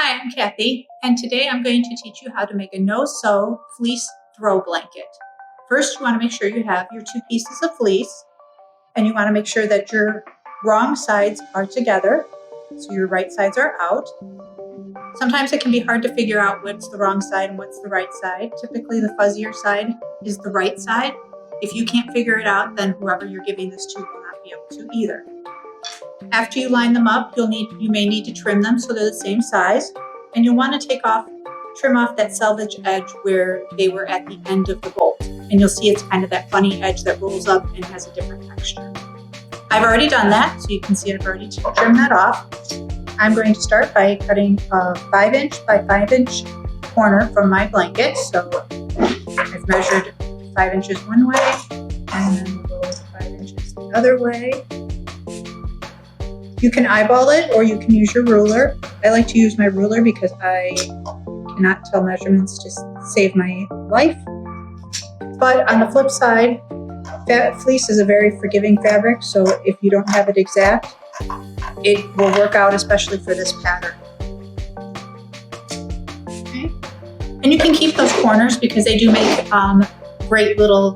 Hi, I'm Kathy, and today I'm going to teach you how to make a no-sew fleece throw blanket. First, you want to make sure you have your two pieces of fleece, and you want to make sure that your wrong sides are together, so your right sides are out. Sometimes it can be hard to figure out what's the wrong side and what's the right side. Typically, the fuzzier side is the right side. If you can't figure it out, then whoever you're giving this to will not be able to either. After you line them up, you may need to trim them so they're the same size, and you'll want to trim off that selvage edge where they were at the end of the bolt. And you'll see it's kind of that funny edge that rolls up and has a different texture. I've already done that, so you can see I've already trimmed that off. I'm going to start by cutting a 5" by 5" corner from my blanket. So I've measured 5 inches one way, and then we'll go 5 inches the other way. You can eyeball it or you can use your ruler. I like to use my ruler because I cannot tell measurements to save my life. But on the flip side, fleece is a very forgiving fabric, so if you don't have it exact, it will work out, especially for this pattern. Okay. And you can keep those corners because they do make great little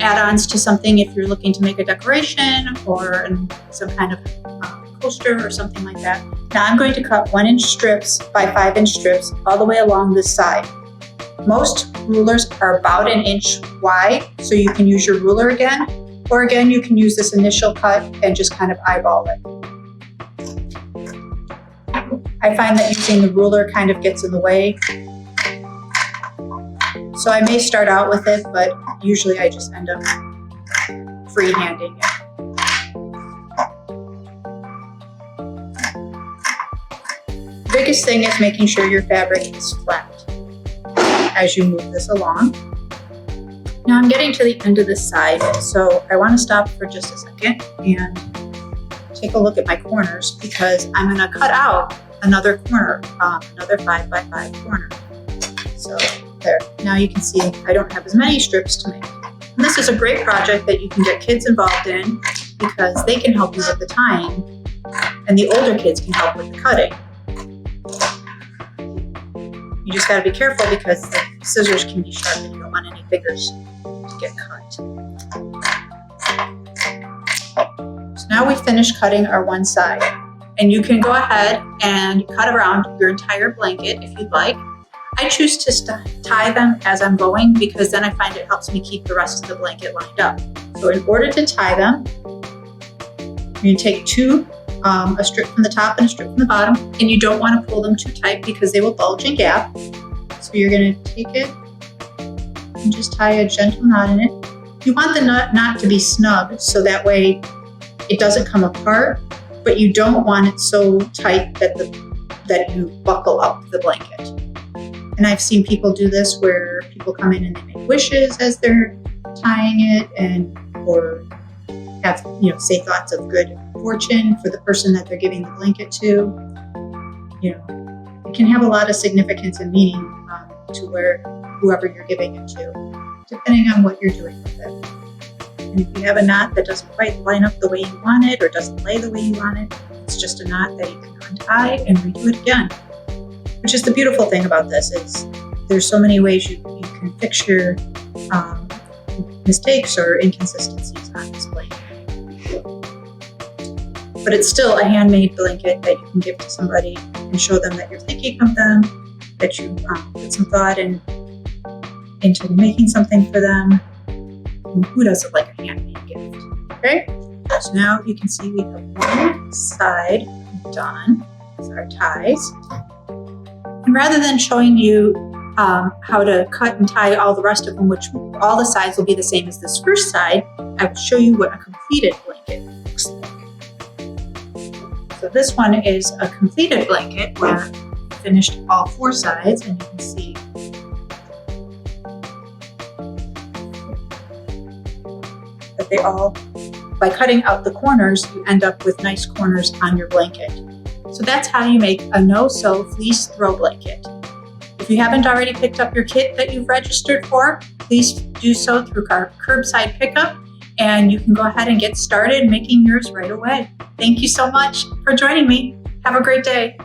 add-ons to something if you're looking to make a decoration or some kind of coaster or something like that. Now I'm going to cut 1" strips by 5" strips all the way along this side. Most rulers are about 1 inch wide, so you can use your ruler again, or again you can use this initial cut and just kind of eyeball it. I find that using the ruler kind of gets in the way. So I may start out with it, but usually I just end up freehanding it. The biggest thing is making sure your fabric is flat as you move this along. Now I'm getting to the end of this side, so I want to stop for just a second and take a look at my corners because I'm going to cut out another corner, another 5 by 5 corner. So there. Now you can see I don't have as many strips to make. And this is a great project that you can get kids involved in because they can help you with the tying and the older kids can help with the cutting. You just got to be careful because the scissors can be sharp and you don't want any fingers to get cut. So now we finished cutting our one side, and you can go ahead and cut around your entire blanket if you'd like. I choose to tie them as I'm going because then I find it helps me keep the rest of the blanket lined up. So in order to tie them, you take a strip from the top and a strip from the bottom, and you don't want to pull them too tight because they will bulge and gap. So you're going to take it and just tie a gentle knot in it. You want the knot to be snug so that way it doesn't come apart, but you don't want it so tight that you buckle up the blanket. And I've seen people do this where people come in and they make wishes as they're tying it, or have say thoughts of good fortune for the person that they're giving the blanket to. It can have a lot of significance and meaning to whoever you're giving it to, depending on what you're doing with it. And if you have a knot that doesn't quite line up the way you want it or doesn't lay the way you want it, it's just a knot that you can untie and redo it again. Which is the beautiful thing about this is there's so many ways you can fix your mistakes or inconsistencies on this blanket. But it's still a handmade blanket that you can give to somebody and show them that you're thinking of them, that you put some thought into making something for them. And who doesn't like a handmade gift? Okay, so now you can see we have one side done. These are our ties. And rather than showing you how to cut and tie all the rest of them, which all the sides will be the same as this first side, I will show you what a completed blanket looks like. So this one is a completed blanket where I finished all 4 sides, and you can see that they all, by cutting out the corners, you end up with nice corners on your blanket. So that's how you make a no-sew fleece throw blanket. If you haven't already picked up your kit that you've registered for, please do so through our curbside pickup, and you can go ahead and get started making yours right away. Thank you so much for joining me. Have a great day.